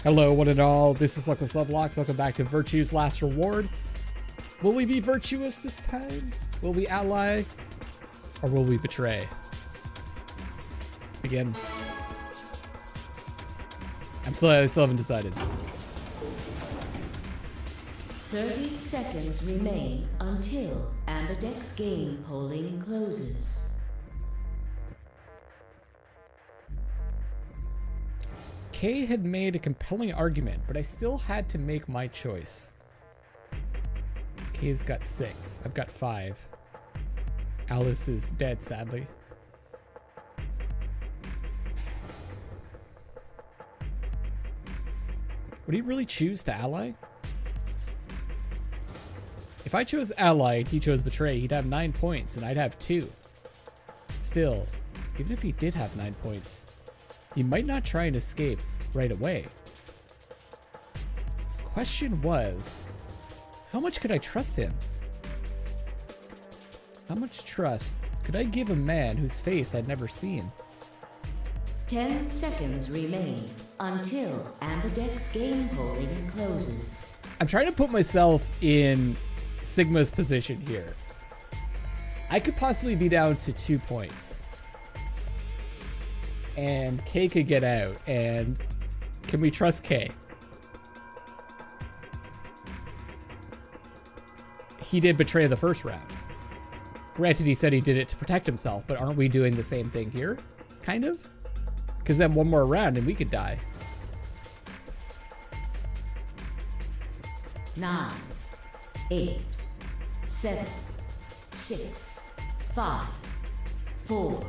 Hello, one and all. This is Luckless Lovelocks. Welcome back to Virtue's Last Reward. Will we be virtuous this time? Will we ally? Or will we betray? Let's begin. I still haven't decided. 30 seconds remain until Ambidex game polling closes. Kay had made a compelling argument, but I still had to make my choice. Kay's got 6. I've got 5. Alice is dead, sadly. Would he really choose to ally? If I chose ally and he chose betray, he'd have 9 points and I'd have 2. Still, even if he did have 9 points, he might not try and escape right away. Question was, how much could I trust him? How much trust could I give a man whose face I'd never seen? 10 seconds remain until Ambidex game polling closes. I'm trying to put myself in Sigma's position here. I could possibly be down to 2 points. And Kay could get out. And can we trust Kay? He did betray the first round. Granted, he said he did it to protect himself, but aren't we doing the same thing here? Kind of? Because then one more round and we could die. 9, 8, 7, 6, 5, 4,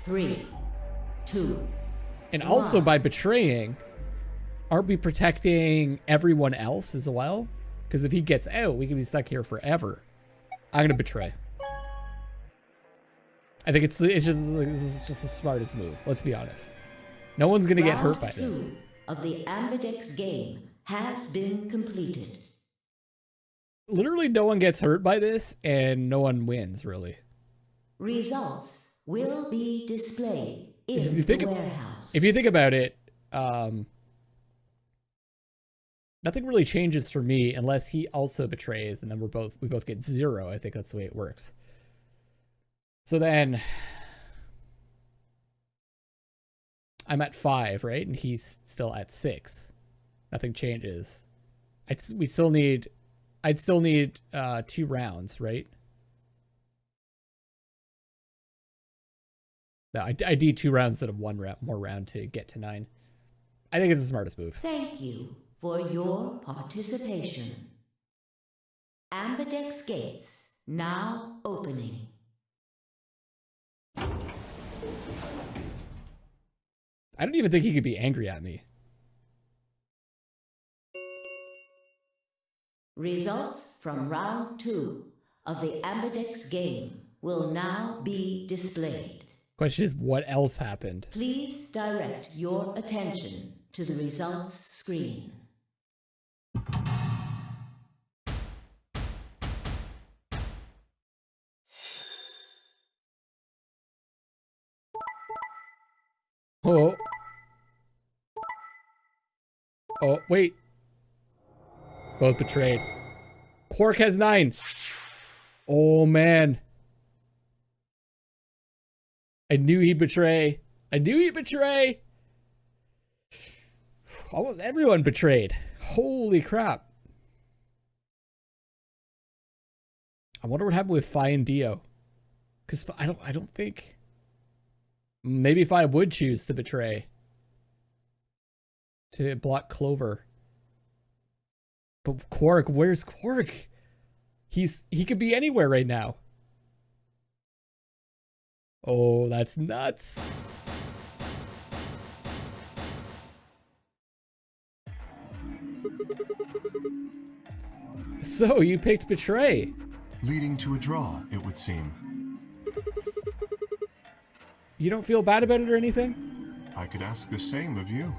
3, 2. And also by betraying, aren't we protecting everyone else as well? Because if he gets out, we can be stuck here forever. I'm gonna betray. I think it's just the smartest move. Let's be honest. No one's gonna get hurt by this. Round 2 of the Ambidex game has been completed. Literally no one gets hurt by this and no one wins, really. Results will be displayed in the warehouse. If you think about it, nothing really changes for me unless he also betrays and then we both get 0. I think that's the way it works. So then I'm at 5, right? And he's still at 6. Nothing changes. I'd still need 2 rounds, right? No, I need 2 rounds instead of 1 more round to get to 9. I think it's the smartest move. Thank you for your participation. Ambidex gates now opening. I don't even think he could be angry at me. Results from round 2 of the Ambidex game will now be displayed. Question is, what else happened? Please direct your attention to the results screen. Oh. Oh, wait. Both betrayed. Quark has 9. Oh, man. I knew he'd betray. I knew he'd betray. Almost everyone betrayed. Holy crap. I wonder what happened with Phi and Dio. Because I don't think... Maybe Phi would choose to betray. To block Clover. But Quark, where's Quark? He could be anywhere right now. Oh, that's nuts. So, you picked betray. Leading to a draw, it would seem. You don't feel bad about it or anything? I could ask the same of you.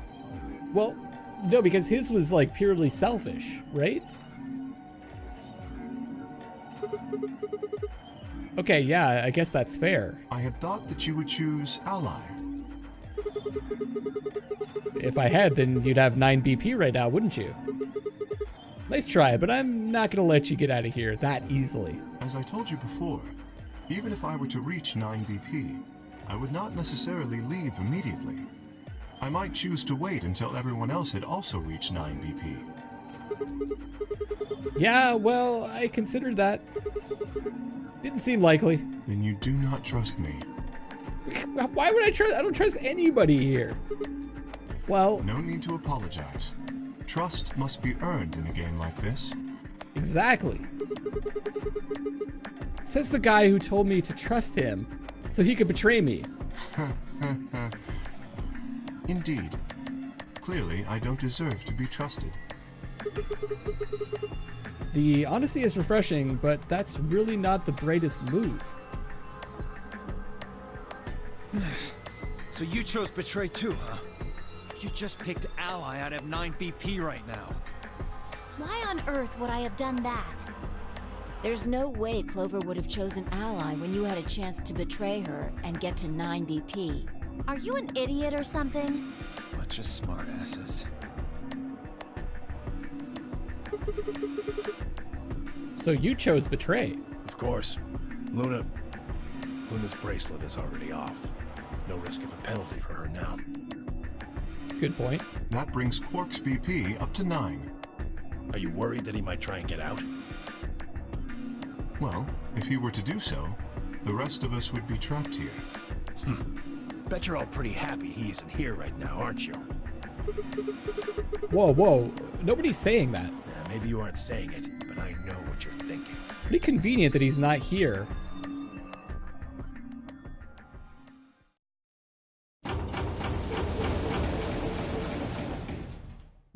Well, no, because his was like purely selfish, right? Okay, yeah, I guess that's fair. I had thought that you would choose ally. If I had, then you'd have 9 BP right now, wouldn't you? Nice try, but I'm not gonna let you get out of here that easily. As I told you before, even if I were to reach 9 BP, I would not necessarily leave immediately. I might choose to wait until everyone else had also reached 9 BP. Yeah, well, I considered that. Didn't seem likely. Then you do not trust me. Why would I trust? I don't trust anybody here. Well, No need to apologize. Trust must be earned in a game like this. exactly. Says the guy who told me to trust him so he could betray me. Indeed. Clearly, I don't deserve to be trusted. The honesty is refreshing, but that's really not the brightest move. So you chose Betray too, huh? If you just picked Ally, I'd have 9 BP right now. Why on earth would I have done that? There's no way Clover would have chosen Ally when you had a chance to betray her and get to 9 BP. Are you an idiot or something? Bunch of smartasses. So you chose betray. Of course. Luna's bracelet is already off. No risk of a penalty for her now. Good point. That brings Quark's BP up to 9. Are you worried that he might try and get out? Well, if he were to do so, the rest of us would be trapped here. Bet you're all pretty happy he isn't here right now, aren't you? Whoa, whoa. Nobody's saying that. Maybe you aren't saying it, but I know what you're thinking. Pretty convenient that he's not here.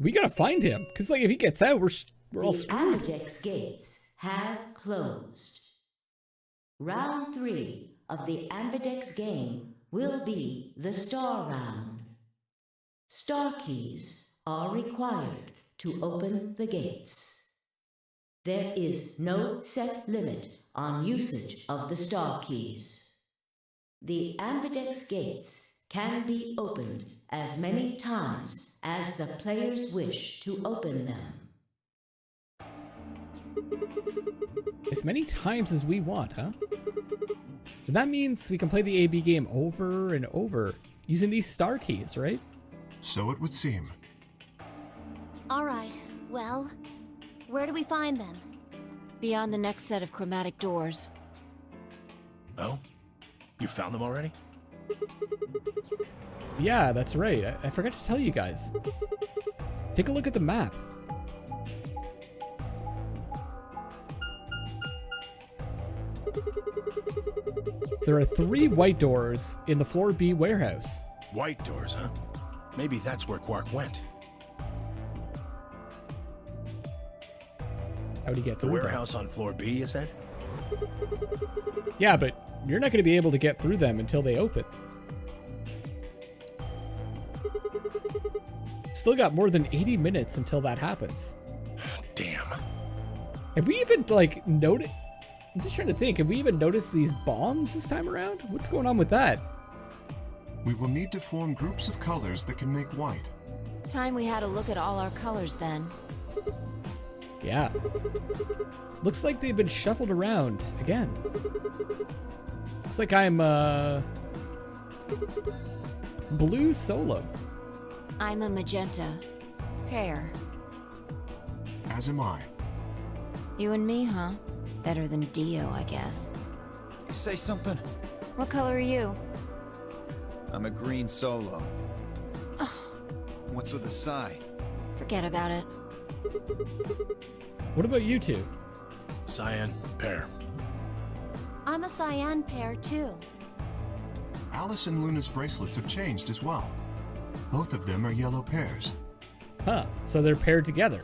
We gotta find him, because like if he gets out, we're all The screwed. Ambidex gates have closed. Round 3 of the Ambidex game will be the star round. Star keys are required to open the gates. There is no set limit on usage of the star keys. The Ambidex gates can be opened as many times as the players wish to open them. As many times as we want, huh? And that means we can play the AB game over and over using these star keys, right? So it would seem. All right, well, where do we find them? Beyond the next set of chromatic doors. Oh? You found them already? Yeah, that's right. I forgot to tell you guys. Take a look at the map. There are 3 white doors in the floor B warehouse. White doors, huh? Maybe that's where Quark went. How do you get The through them? warehouse on floor B, you said? Yeah, but you're not going to be able to get through them until they open. Still got more than 80 minutes until that happens. Damn. Have we even, like, noticed... I'm just trying to think. Have we even noticed these bombs this time around? What's going on with that? We will need to form groups of colors that can make white. Time we had a look at all our colors then. Yeah. Looks like they've been shuffled around again. Looks like I'm, blue solo. I'm a magenta. Pear. As am I. You and me, huh? Better than Dio, I guess. You say something? What color are you? I'm a green solo. What's with the sigh? Forget about it. What about you two? Cyan, pear. I'm a cyan pair too. Alice and Luna's bracelets have changed as well. Both of them are yellow pairs. Huh, so they're paired together.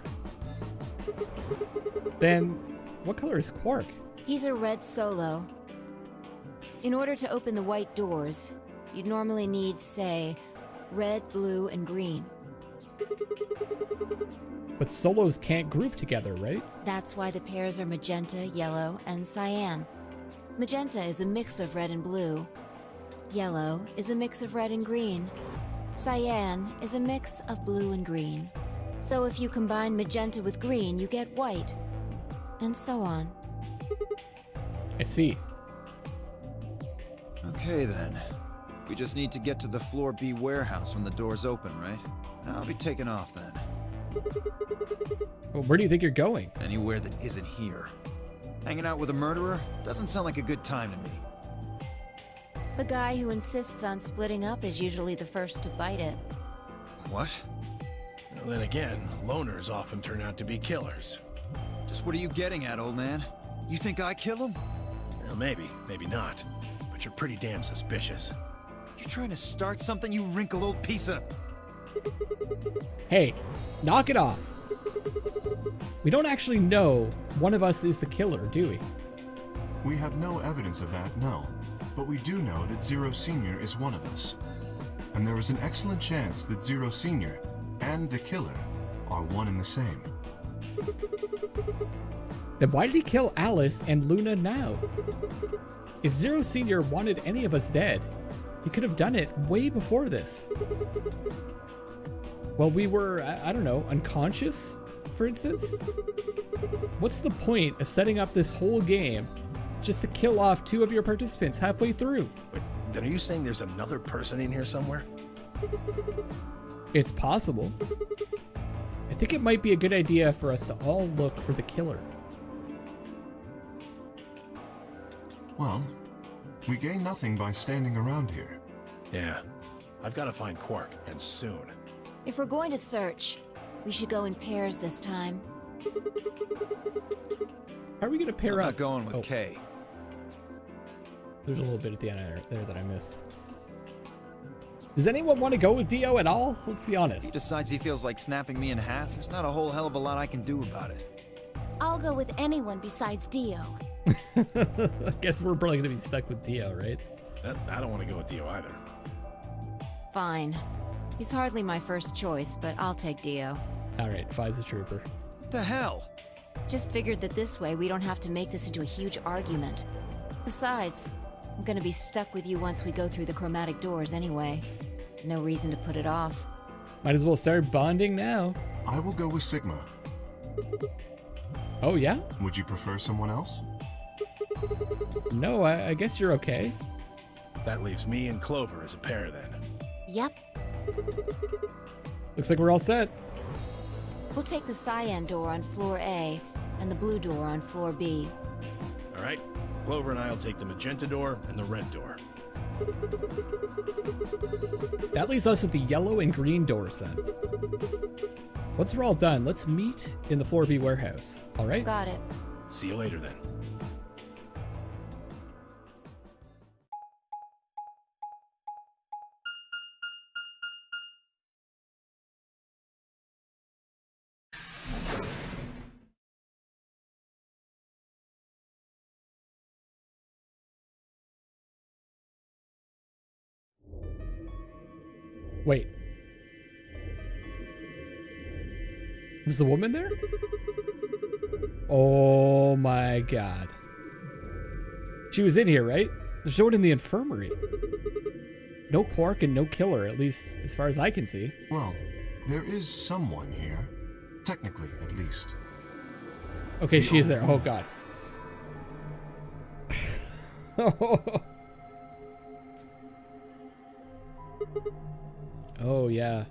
Then, what color is Quark? He's a red solo. In order to open the white doors, you'd normally need, say, red, blue, and green. But solos can't group together, right? That's why the pairs are magenta, yellow, and cyan. Magenta is a mix of red and blue. Yellow is a mix of red and green. Cyan is a mix of blue and green. So if you combine magenta with green, you get white. And so on. I see. Okay then. We just need to get to the floor B warehouse when the doors open, right? I'll be taking off then. Well, where do you think you're going? Anywhere that isn't here. Hanging out with a murderer doesn't sound like a good time to me. The guy who insists on splitting up is usually the first to bite it. What? Well, then again, loners often turn out to be killers. Just what are you getting at, old man? You think I kill him? Well, maybe, maybe not. But you're pretty damn suspicious. You trying to start something, you wrinkled old piece of... Hey, knock it off. We don't actually know one of us is the killer, do we? We have no evidence of that, no. But we do know that Zero Senior is one of us. And there is an excellent chance that Zero Senior and the killer are one and the same. Then why did he kill Alice and Luna now? If Zero Senior wanted any of us dead, he could have done it way before this. Well, we were, I don't know, unconscious, for instance? What's the point of setting up this whole game just to kill off 2 of your participants halfway through? But then are you saying there's another person in here somewhere? It's possible. I think it might be a good idea for us to all look for the killer. Well, we gain nothing by standing around here. Yeah. I've got to find Quark, and soon. If we're going to search, we should go in pairs this time. How are we going to pair I'm up? not going with Oh, Kay. there's a little bit at the end there that I missed. Does anyone want to go with Dio at all? Let's be He honest. decides he feels like snapping me in half. There's not a whole hell of a lot I can do about it. I'll go with anyone besides Dio. I guess we're probably going to be stuck with Dio, right? I don't want to go with Dio either. Fine. He's hardly my first choice, but I'll take Dio. All right, Fi's a trooper. What the hell? Just figured that this way we don't have to make this into a huge argument. Besides, I'm gonna be stuck with you once we go through the chromatic doors anyway. No reason to put it off. Might as well start bonding now. I will go with Sigma. Oh, yeah? Would you prefer someone else? No, I guess you're okay. That leaves me and Clover as a pair then. Yep. Looks like we're all set. We'll take the cyan door on floor A and the blue door on floor B. All right? Clover and I'll take the magenta door and the red door. That leaves us with the yellow and green doors then. Once we're all done, let's meet in the floor B warehouse. All right? Got it. See you later then. Wait. Was the woman there? Oh my god. She was in here, right? They're showing in the infirmary. No Quark and no killer, at least as far as I can see. Well, there is someone here. Technically, at least. Okay, she is there. Oh god. Oh yeah.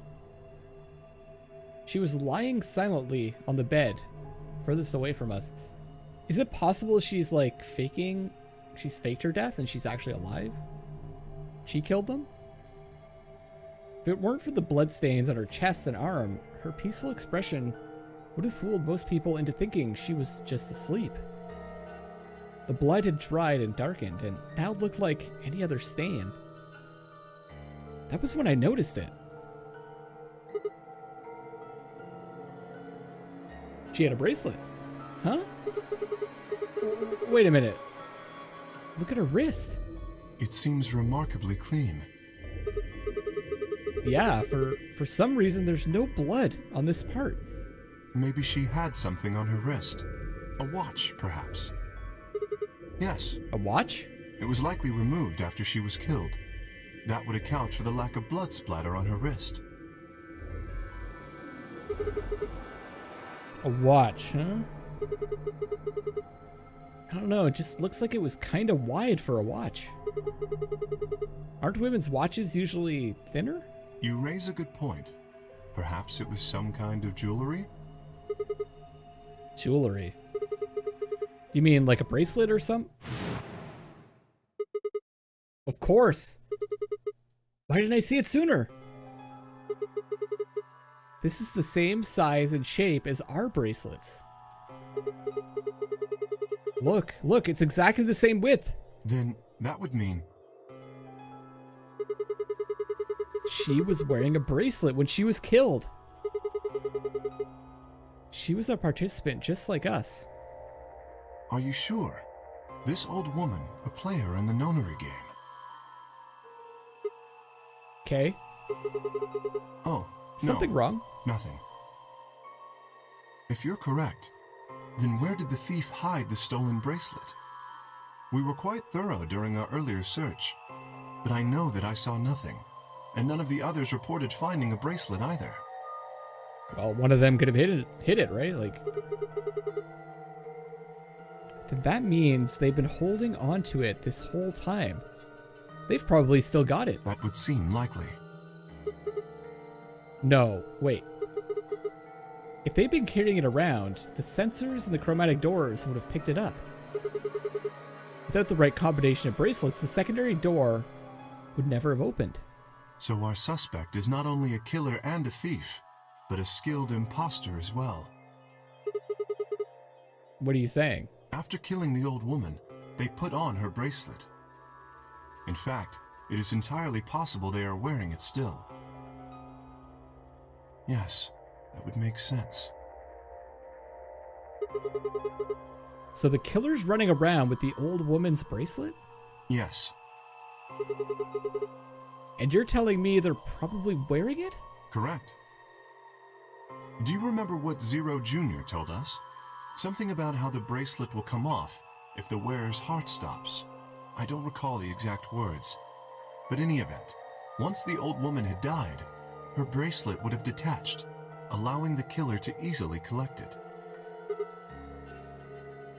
She was lying silently on the bed, furthest away from us. Is it possible she's like faking? She's faked her death and she's actually alive? She killed them? If it weren't for the bloodstains on her chest and arm, her peaceful expression would have fooled most people into thinking she was just asleep. The blood had dried and darkened and now looked like any other stain. That was when I noticed it. She had a bracelet. Huh? Wait a minute. Look at her wrist. It seems remarkably clean. Yeah, for some reason there's no blood on this part. Maybe she had something on her wrist. A watch, perhaps. Yes, A watch? it was likely removed after she was killed. That would account for the lack of blood splatter on her wrist. A watch, huh? I don't know, it just looks like it was kind of wide for a watch. Aren't women's watches usually thinner? You raise a good point. Perhaps it was some kind of jewelry? Jewelry. You mean like a bracelet or something? Of course. Why didn't I see it sooner? This is the same size and shape as our bracelets. Look, look, it's exactly the same width. Then that would mean... She was wearing a bracelet when she was killed. She was a participant just like us. Are you sure? This old woman, a player in the Nonary Game. Okay. Oh, Something no, wrong? nothing. If you're correct, then where did the thief hide the stolen bracelet? We were quite thorough during our earlier search, but I know that I saw nothing, and none of the others reported finding a bracelet either. Well, one of them could have hit it, right? Like, then that means they've been holding on to it this whole time. They've probably still got it. That would seem likely. No, wait. If they've been carrying it around, the sensors and the chromatic doors would have picked it up. Without the right combination of bracelets, the secondary door would never have opened. So our suspect is not only a killer and a thief, but a skilled imposter as well. What are you saying? After killing the old woman, they put on her bracelet. In fact, it is entirely possible they are wearing it still. Yes, that would make sense. So the killer's running around with the old woman's bracelet? Yes, And you're telling me they're probably wearing it? correct. Do you remember what Zero Jr. told us? Something about how the bracelet will come off if the wearer's heart stops. I don't recall the exact words. But in any event, once the old woman had died, her bracelet would have detached, allowing the killer to easily collect it,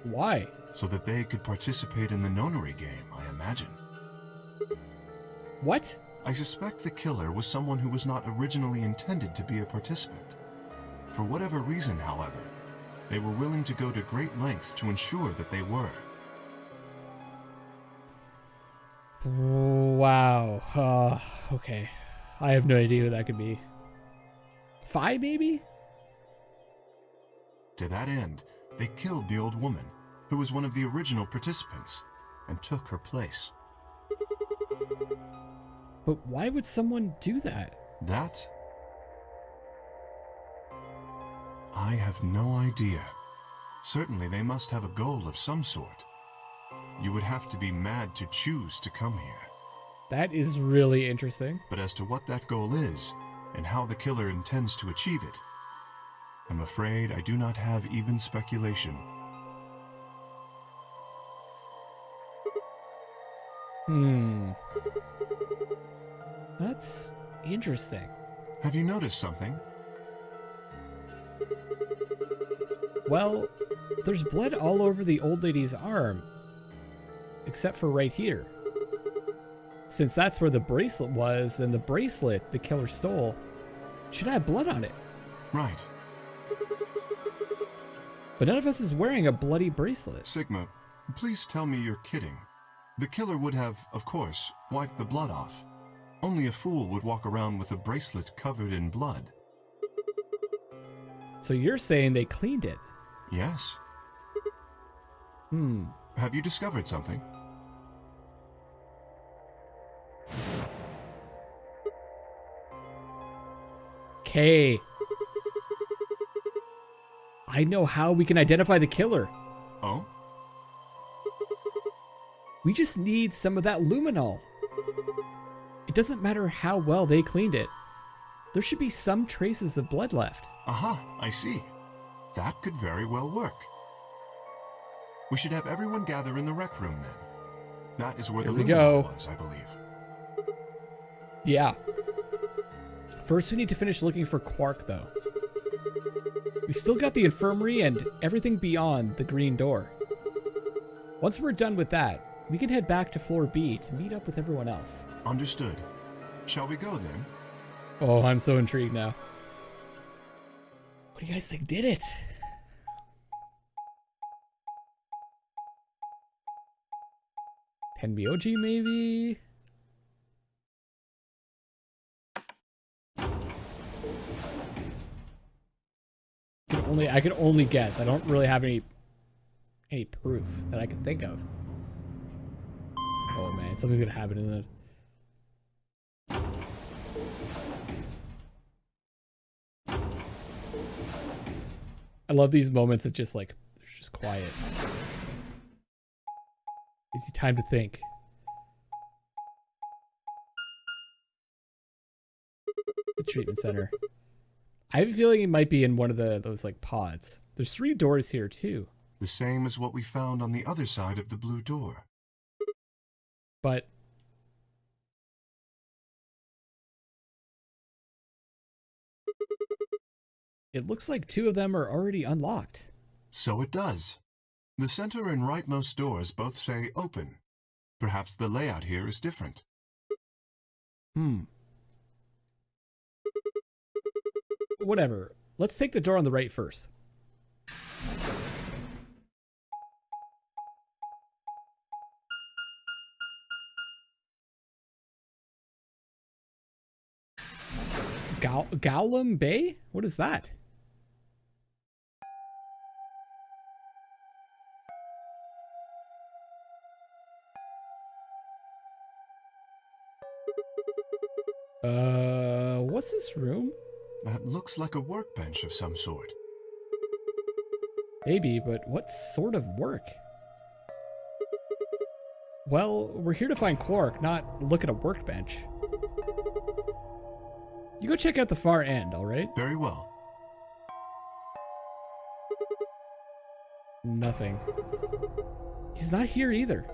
Why? so that they could participate in the Nonary Game, I imagine. What? I suspect the killer was someone who was not originally intended to be a participant. For whatever reason, however, they were willing to go to great lengths to ensure that they were. Wow. Okay. I have no idea who that could be. Phi, maybe? To that end, they killed the old woman, who was one of the original participants, and took her place. But why would someone do that? That? I have no idea. Certainly they must have a goal of some sort. You would have to be mad to choose to come here. That is really interesting. But as to what that goal is, and how the killer intends to achieve it, I'm afraid I do not have even speculation. That's interesting. Have you noticed something? Well, there's blood all over the old lady's arm, except for right here. Since that's where the bracelet was, then the bracelet the killer stole should have blood on it. Right. But none of us is wearing a bloody bracelet. Sigma, please tell me you're kidding. The killer would have, of course, wiped the blood off. Only a fool would walk around with a bracelet covered in blood. So you're saying they cleaned it? Yes. Have you discovered something? Okay. I know how we can identify the killer. Oh? We just need some of that luminol. It doesn't matter how well they cleaned it. There should be some traces of blood left. Aha, I see. That could very well work. We should have everyone gather in the rec room then. That is where Here the we luminol go. was, I believe. Yeah. First, we need to finish looking for Quark, though. We still got the infirmary and everything beyond the green door. Once we're done with that, we can head back to floor B to meet up with everyone else. Understood. Shall we go then? Oh, I'm so intrigued now. What do you guys think did it? Tenbyoji, maybe? I can only guess. I don't really have any proof that I can think of. Oh man, something's gonna happen in it. I love these moments of just like, there's just quiet. Gives you time to think. The treatment center. I have a feeling it might be in one of those like pods. There's 3 doors here too. The same as what we found on the other side of the blue door. But it looks like 2 of them are already unlocked. So it does. The center and rightmost doors both say open. Perhaps the layout here is different. Whatever. Let's take the door on the right first. Golem Bay? What is that? What's this room? That looks like a workbench of some sort. Maybe, but what sort of work? Well, we're here to find Quark, not look at a workbench. You go check out the far end, alright? Very well. Nothing. He's not here either.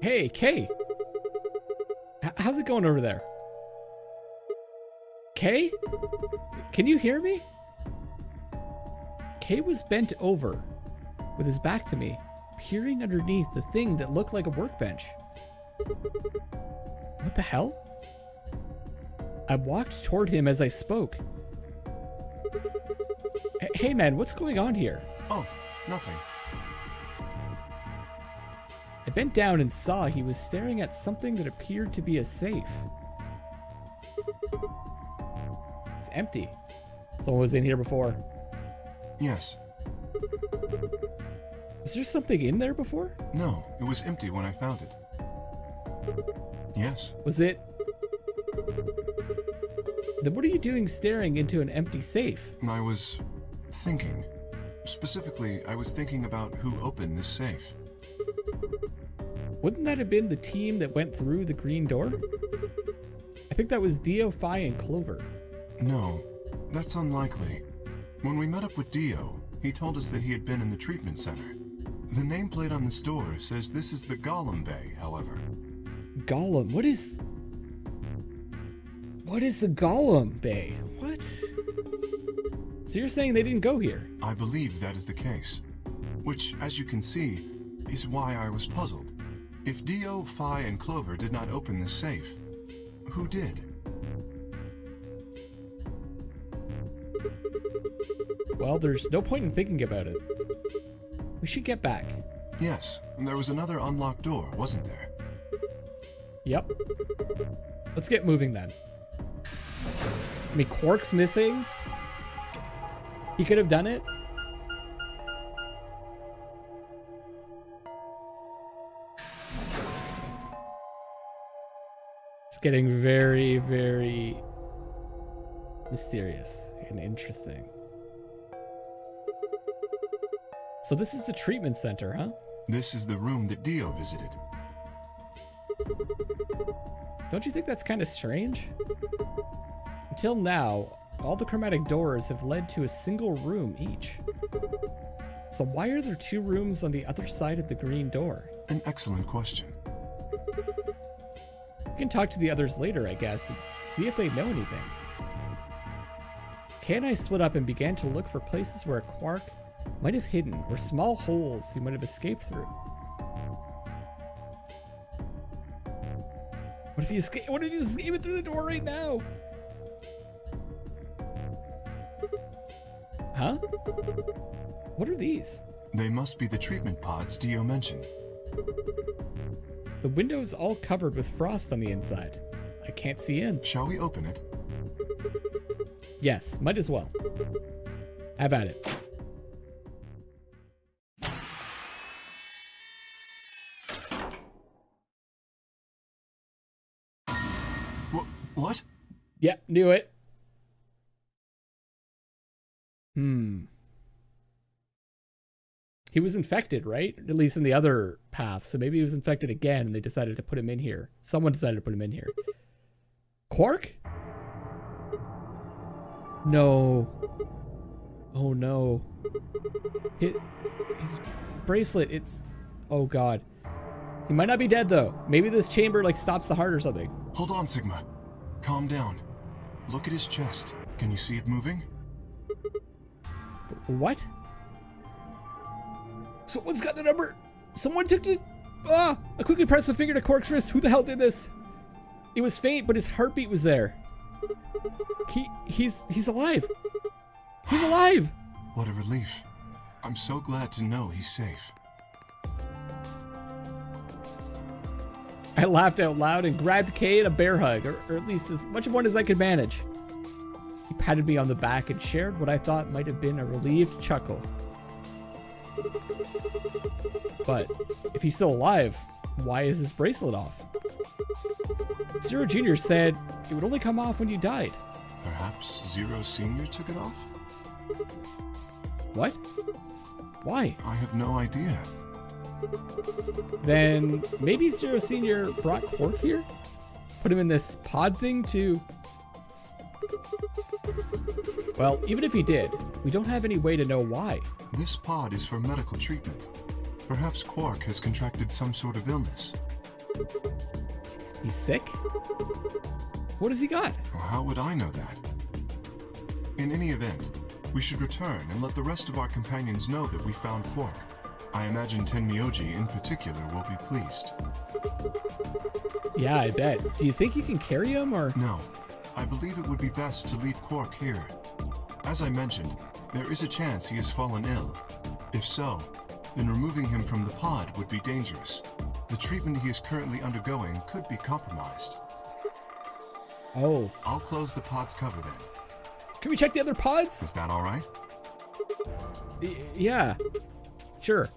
Hey, Kay! How's it going over there? Kay? Can you hear me? Kay was bent over, with his back to me, peering underneath the thing that looked like a workbench. What the hell? I walked toward him as I spoke. Hey man, what's going on here? Oh, nothing. I bent down and saw he was staring at something that appeared to be a safe. It's empty. Someone was in here before. Yes. Was there something in there before? No, it was empty when I found it. Yes. Was it? Then what are you doing staring into an empty safe? I was thinking. Specifically, I was thinking about who opened this safe. Wouldn't that have been the team that went through the green door? I think that was Dio, Phi, and Clover. No, that's unlikely. When we met up with Dio, he told us that he had been in the treatment center. The nameplate on this door says this is the Golem Bay, however. Golem? What is the Golem Bay? What? So you're saying they didn't go here? I believe that is the case. Which, as you can see, is why I was puzzled. If Dio, Phi, and Clover did not open this safe, who did? Well, there's no point in thinking about it. We should get back. Yes, and there was another unlocked door, wasn't there? Yep. Let's get moving then. I mean, Quark's missing. He could have done it. It's getting very, very mysterious and interesting. So this is the treatment center, huh? This is the room that Dio visited. Don't you think that's kind of strange? Until now, all the chromatic doors have led to a single room each. So why are there 2 rooms on the other side of the green door? An excellent question. can talk to the others later, I guess, and see if they know anything. Kay and I split up and began to look for places where a Quark might have hidden, or small holes he might have escaped through. What if he's escaping through the door right now? Huh? What are these? They must be the treatment pods Dio mentioned. The window's all covered with frost on the inside. I can't see in. Shall we open it? Yes, might as well. Have at it. What? Yep, knew it. He was infected, right? At least in the other path. So maybe he was infected again and they decided to put him in here. Someone decided to put him in here. Quark? No. Oh no. His bracelet, it's... Oh god. He might not be dead though. Maybe this chamber like stops the heart or something. Hold on, Sigma. Calm down. Look at his chest. Can you see it moving? What? Someone's got the number. Someone took the... Ah! I quickly pressed the finger to Quark's wrist. Who the hell did this? It was faint, but his heartbeat was there. He's alive. He's alive. What a relief. I'm so glad to know he's safe. I laughed out loud and grabbed Kay in a bear hug, or at least as much of one as I could manage. He patted me on the back and shared what I thought might have been a relieved chuckle. But if he's still alive, why is his bracelet off? Zero Jr. said it would only come off when you died. Perhaps Zero Sr. took it off? What? Why? I have no idea. Then maybe Zero Sr. brought Quark here? Put him in this pod thing to... Well, even if he did, we don't have any way to know why. This pod is for medical treatment. Perhaps Quark has contracted some sort of illness. He's sick? What has he got? Well, how would I know that? In any event, we should return and let the rest of our companions know that we found Quark. I imagine Tenmyoji in particular will be pleased. Yeah, I bet. Do you think you can carry him, or...? No. I believe it would be best to leave Quark here. As I mentioned, there is a chance he has fallen ill. If so, then removing him from the pod would be dangerous. The treatment he is currently undergoing could be compromised. Oh. I'll close the pod's cover then. Can we check the other pods? Is that all right? Yeah. Sure.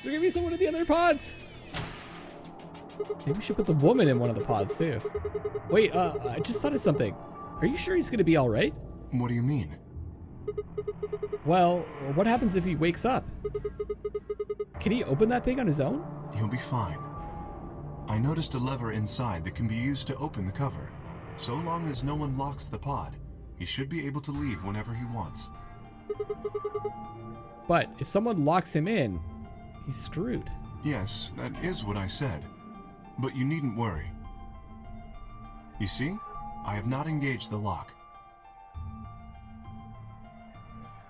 There could be someone in the other pods. Maybe we should put the woman in one of the pods too. Wait, I just thought of something. Are you sure he's gonna be all right? What do you mean? Well, what happens if he wakes up? Can he open that thing on his own? He'll be fine. I noticed a lever inside that can be used to open the cover. So long as no one locks the pod, he should be able to leave whenever he wants. But if someone locks him in, he's screwed. Yes, that is what I said. But you needn't worry. You see, I have not engaged the lock.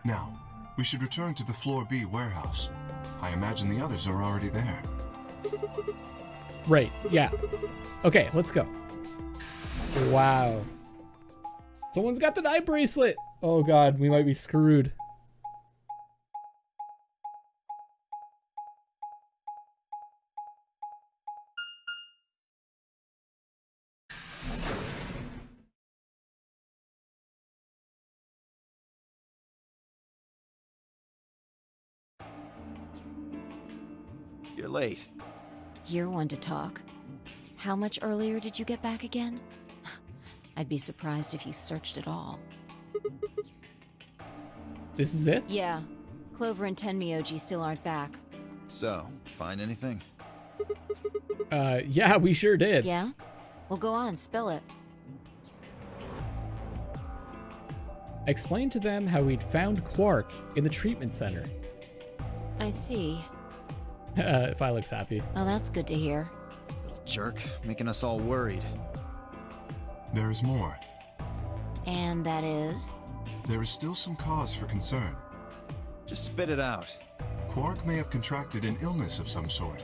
Now, we should return to the Floor B warehouse. I imagine the others are already there. Right, yeah. Okay, let's go. Wow. Someone's got the eye bracelet. Oh god, we might be screwed. You're late. You're one to talk. How much earlier did you get back again? I'd be surprised if you searched at all. This is it? Yeah. Clover and Tenmyoji still aren't back. So, find anything? Yeah, we sure did. Yeah? Well, go on, spill it. I explained to them how we'd found Quark in the treatment center. I see. If I looks happy. Oh, that's good to hear. Little jerk, making us all worried. There is more. And that is? There is still some cause for concern. Just spit it out. Quark may have contracted an illness of some sort.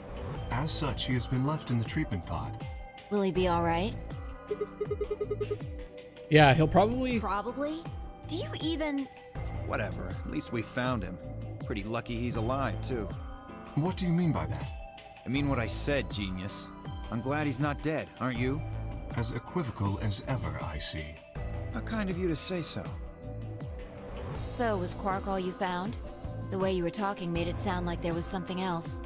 As such, he has been left in the treatment pod. Will he be alright? Yeah, he'll probably... Probably? Do you even... Whatever, at least we found him. Pretty lucky he's alive, too. What do you mean by that? I mean what I said, genius. I'm glad he's not dead, aren't you? As equivocal as ever, I see. How kind of you to say so. So, was Quark all you found? The way you were talking made it sound like there was something else.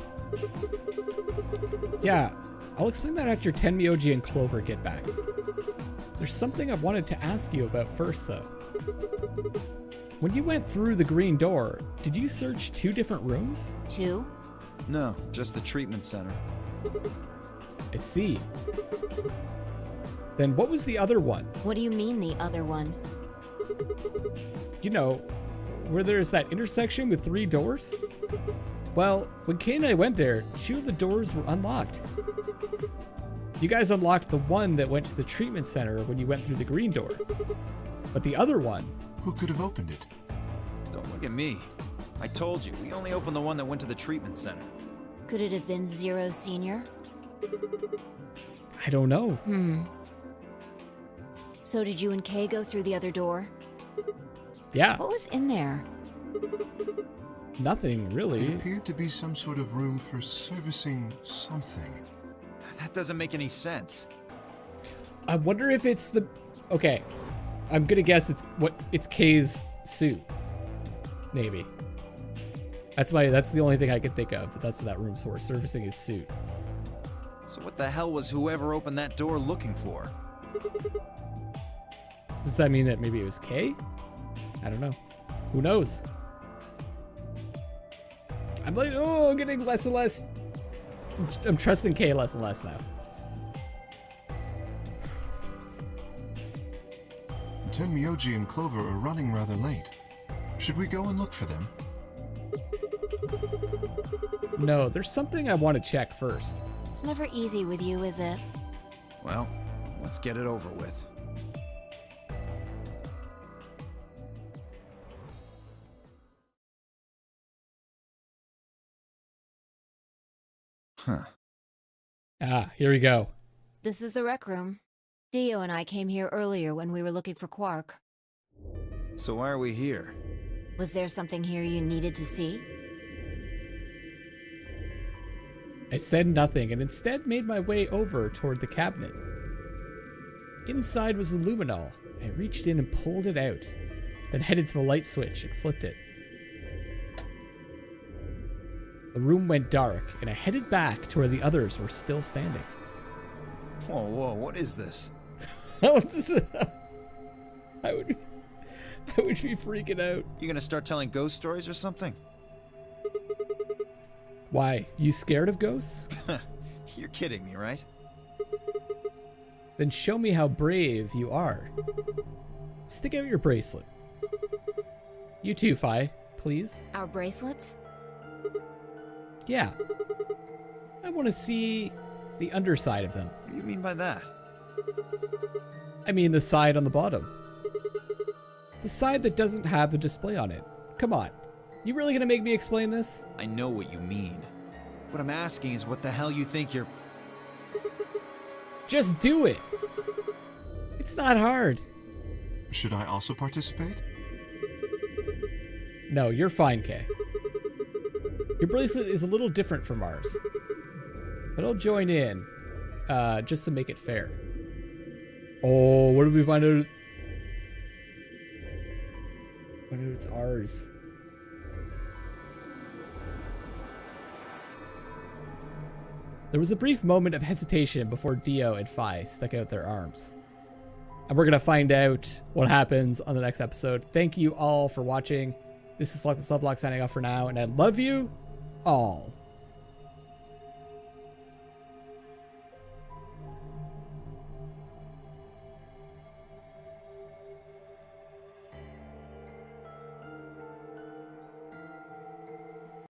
Yeah, I'll explain that after Tenmyoji and Clover get back. There's something I wanted to ask you about first, though. When you went through the green door, did you search 2 different rooms? 2? No, just the treatment center. I see. Then what was the other one? What do you mean, the other one? You know, where there's that intersection with 3 doors? Well, when Kay and I went there, 2 of the doors were unlocked. You guys unlocked the one that went to the treatment center when you went through the green door. But the other one... Who could have opened it? Don't look at me. I told you, we only opened the one that went to the treatment center. Could it have been Zero Senior? I don't know. So did you and Kay go through the other door? Yeah, What was in there? nothing It really. appeared to be some sort of room for servicing something. That doesn't make any sense. I wonder if it's the... Okay, I'm gonna guess it's Kay's suit. Maybe. That's the only thing I could think of. That's that room's for, servicing his suit. So what the hell was whoever opened that door looking for? Does that mean that maybe it was Kay? I don't know. Who knows? I'm like, oh, getting less and less. I'm trusting Kay less and less now. Tenmyoji and Clover are running rather late. Should we go and look for them? No, there's something I want to check first. It's never easy with you, is it? Well, let's get it over with. Huh. Ah, here we go. This is the rec room. Dio and I came here earlier when we were looking for Quark. So why are we here? Was there something here you needed to see? I said nothing and instead made my way over toward the cabinet. Inside was a luminol. I reached in and pulled it out, then headed to the light switch and flipped it. The room went dark, and I headed back to where the others were still standing. Whoa, whoa, what is this? I would be freaking out. You gonna start telling ghost stories or something? Why? You scared of ghosts? You're kidding me, right? Then show me how brave you are. Stick out your bracelet. You too, Fi, please. Our bracelets? Yeah. I want to see the underside of them. What do you mean by that? I mean the side on the bottom. The side that doesn't have the display on it. Come on. You really gonna make me explain this? I know what you mean. What I'm asking is what the hell you think you're... Just do it. It's not hard. Should I also participate? No, you're fine, Kay. Your bracelet is a little different from ours. But I'll join in, just to make it fair. Oh, what did we find out? Find out it's ours. There was a brief moment of hesitation before Dio and Fi stuck out their arms. And we're going to find out what happens on the next episode. Thank you all for watching. This is Luckless Lovelocks signing off for now, and I love you all.